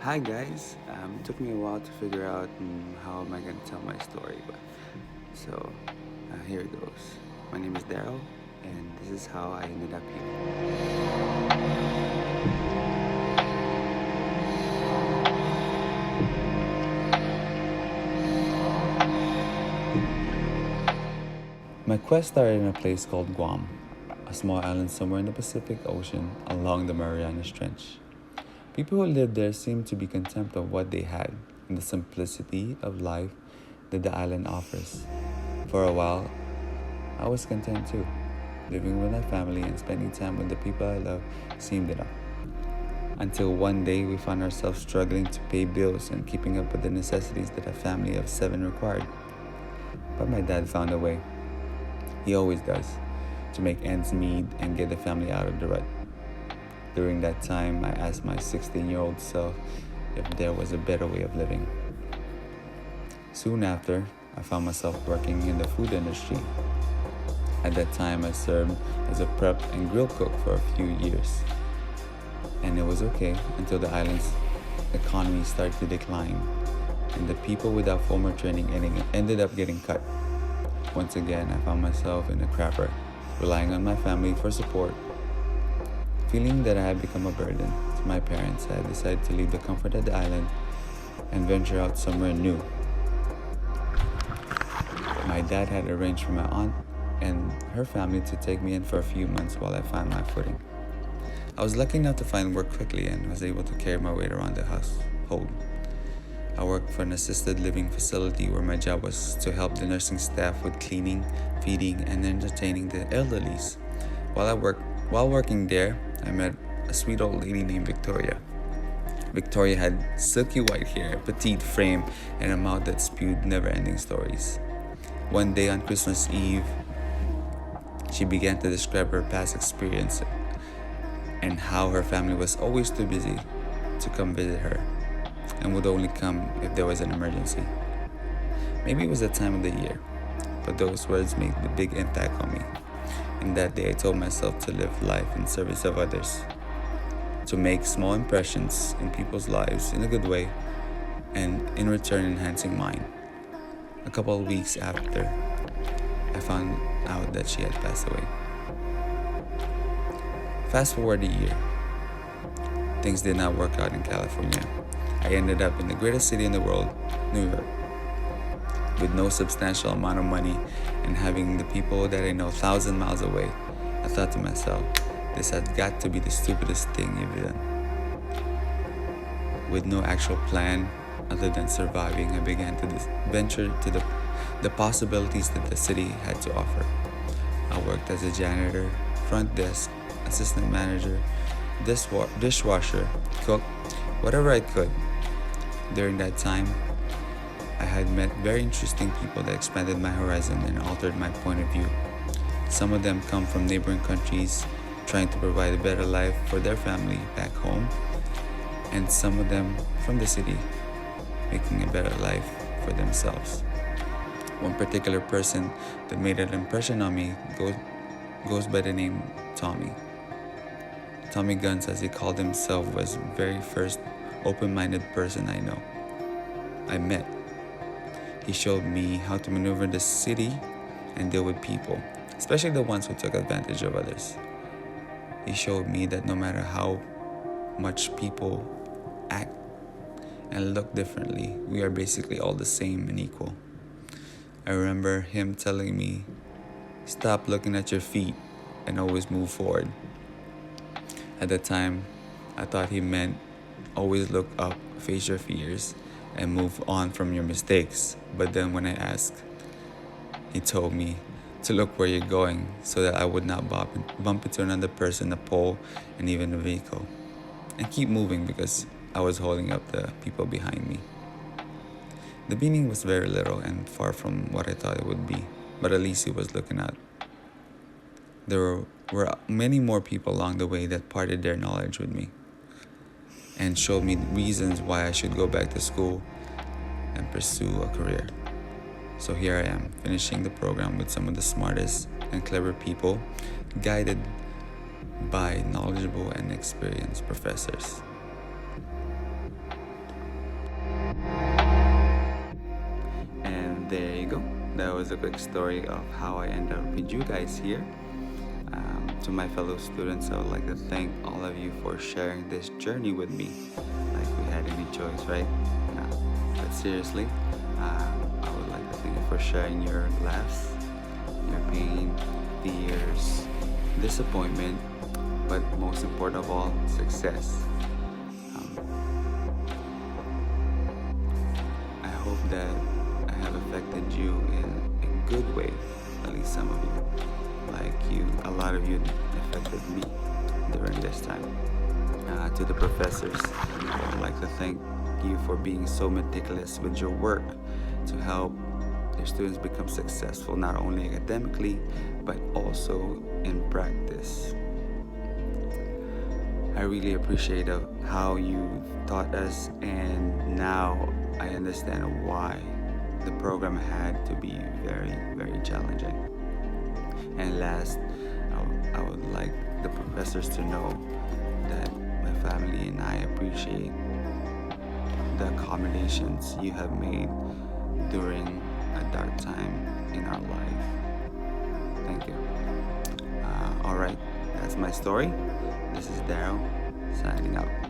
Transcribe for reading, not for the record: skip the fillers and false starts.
Hi guys, it took me a while to figure out how am I going to tell my story, but here it goes. My name is Daryl, and this is how I ended up here. My quest started in a place called Guam, a small island somewhere in the Pacific Ocean along the Marianas Trench. People who lived there seemed to be content of what they had and the simplicity of life that the island offers. For a while, I was content too. Living with my family and spending time with the people I love seemed enough. Until one day we found ourselves struggling to pay bills and keeping up with the necessities that a family of 7 required. But my dad found a way. He always does, to make ends meet and get the family out of the rut. During that time, I asked my 16-year-old self if there was a better way of living. Soon after, I found myself working in the food industry. At that time, I served as a prep and grill cook for a few years. And it was okay until the island's economy started to decline, and the people without formal training ended up getting cut. Once again, I found myself in a crapper, relying on my family for support. Feeling that I had become a burden to my parents, I decided to leave the comfort of the island and venture out somewhere new. My dad had arranged for my aunt and her family to take me in for a few months while I found my footing. I was lucky enough to find work quickly and was able to carry my weight around the household. I worked for an assisted living facility where my job was to help the nursing staff with cleaning, feeding, and entertaining the elderlies. While working there, I met a sweet old lady named Victoria. Victoria had silky white hair, petite frame, and a mouth that spewed never-ending stories. One day on Christmas Eve, she began to describe her past experience and how her family was always too busy to come visit her and would only come if there was an emergency. Maybe it was the time of the year, but those words made a big impact on me. And that day I told myself to live life in service of others, to make small impressions in people's lives in a good way, and in return enhancing mine. A couple of weeks after, I found out that she had passed away. Fast forward a year. Things did not work out in California. I ended up in the greatest city in the world, New York, with no substantial amount of money and having the people that I know 1,000 miles away. I thought to myself, this has got to be the stupidest thing you've done. With no actual plan other than surviving, I began to venture to the possibilities that the city had to offer. I worked as a janitor, front desk, assistant manager, dishwasher, cook, whatever I could. During that time, I had met very interesting people that expanded my horizon and altered my point of view. Some of them come from neighboring countries, trying to provide a better life for their family back home, and some of them from the city, making a better life for themselves. One particular person that made an impression on me goes by the name Tommy. Tommy Guns, as he called himself, was the very first open-minded person I met. He showed me how to maneuver the city and deal with people, especially the ones who took advantage of others. He showed me that no matter how much people act and look differently, we are basically all the same and equal. I remember him telling me, stop looking at your feet and always move forward. At the time, I thought he meant always look up, face your fears, and move on from your mistakes. But then when I asked, he told me to look where you're going so that I would not bump into another person, a pole, and even a vehicle. And keep moving because I was holding up the people behind me. The meaning was very little and far from what I thought it would be, but at least he was looking out. There were many more people along the way that parted their knowledge with me and showed me reasons why I should go back to school and pursue a career. So here I am, finishing the program with some of the smartest and clever people, guided by knowledgeable and experienced professors. And there you go. That was a quick story of how I ended up with you guys here. To my fellow students, I would like to thank all of you for sharing this journey with me. Like we had any choice, right? But seriously, I would like to thank you for sharing your laughs, your pain, fears, disappointment, but most important of all, success. I hope that I have affected you in a good way, at least some of you. Like you, a lot of you affected me during this time. To the professors, I would like to thank you for being so meticulous with your work to help your students become successful, not only academically, but also in practice. I really appreciate how you taught us, and now I understand why the program had to be very, very challenging. And last, I would like the professors to know that my family and I appreciate the accommodations you have made during a dark time in our life. Thank you. Alright, that's my story. This is Daryl, signing out.